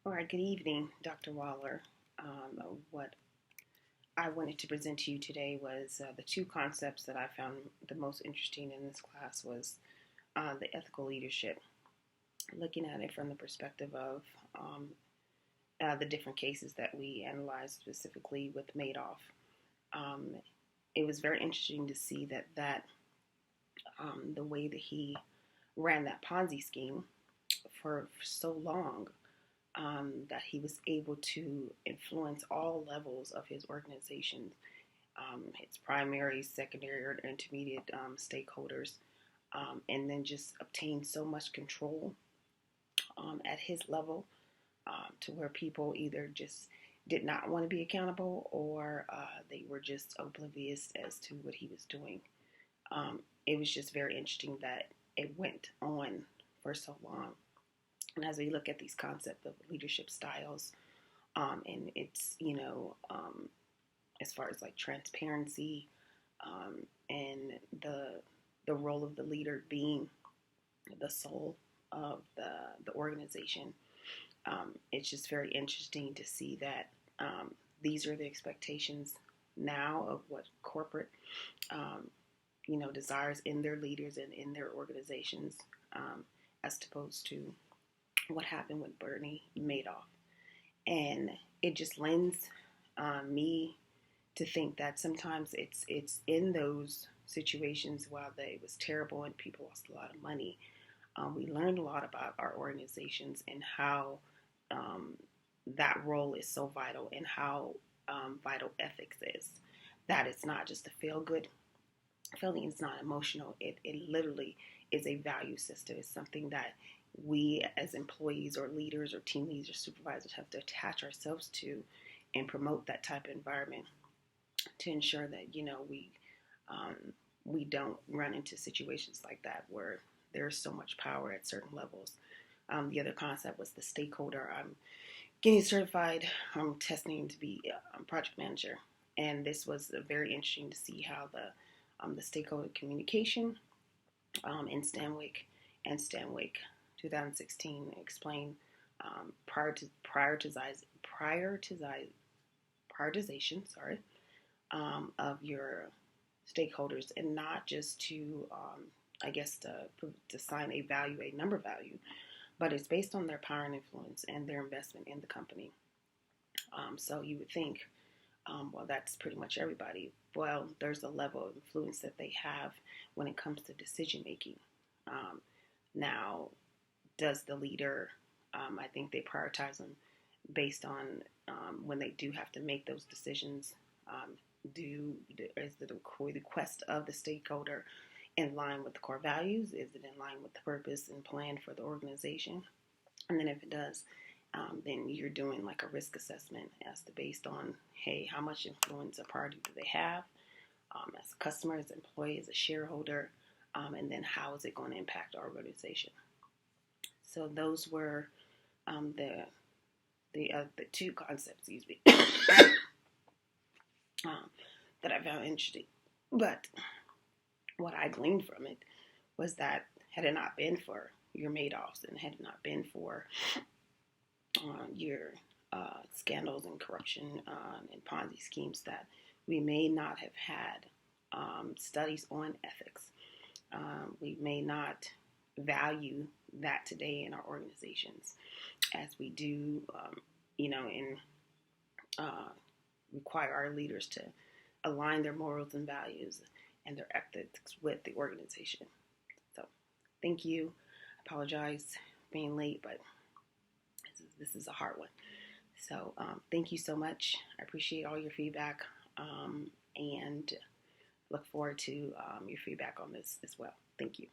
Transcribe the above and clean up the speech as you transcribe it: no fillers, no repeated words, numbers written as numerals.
All right, good evening, Dr. Waller. What I wanted to present to you today was the two concepts that I found the most interesting in this class was the ethical leadership, looking at it from the perspective of the different cases that we analyzed specifically with Madoff. Um, it was very interesting to see that the way that he ran that Ponzi scheme for so long, that he was able to influence all levels of his organization, its primary, secondary, or intermediate stakeholders, and then just obtain so much control at his level, to where people either just did not want to be accountable, or they were just oblivious as to what he was doing. It was just very interesting that it went on for so long. And as we look at these concepts of leadership styles, and it's, as far as like transparency, and the role of the leader being the soul of the organization, it's just very interesting to see that these are the expectations now of what corporate, desires in their leaders and in their organizations, as opposed to what happened with Bernie Madoff. And it just lends me to think that sometimes it's in those situations, while it was terrible and people lost a lot of money, we learned a lot about our organizations and how that role is so vital, and how vital ethics is. That it's not just a feel-good feeling, it's not emotional. It literally is a value system. It's something that we as employees or leaders or team leaders or supervisors have to attach ourselves to and promote that type of environment to ensure that we don't run into situations like that where there's so much power at certain levels. The other concept was the stakeholder. I'm getting certified. I'm testing to be a project manager, and this was very interesting to see how the stakeholder communication in Stanwick 2016 explained prioritization, of your stakeholders, and not just to, to assign a number value, but it's based on their power and influence and their investment in the company. So you would think, well, that's pretty much everybody. Well, there's a level of influence that they have when it comes to decision making. Now, does the leader, I think they prioritize them based on when they do have to make those decisions. Is the request of the stakeholder in line with the core values? Is it in line with the purpose and plan for the organization? And then if it does, then you're doing like a risk assessment as to based on, hey, how much influence or priority do they have as a customer, as an employee, as a shareholder, and then how is it going to impact our organization? So those were the two concepts, that I found interesting. But what I gleaned from it was that had it not been for your Madoffs, and had it not been for your scandals and corruption and Ponzi schemes, that we may not have had studies on ethics. We may not value that today in our organizations as we do, and require our leaders to align their morals and values and their ethics with the organization. So, thank you. I apologize for being late, but this is a hard one. So, thank you so much. I appreciate all your feedback, and look forward to your feedback on this as well. Thank you.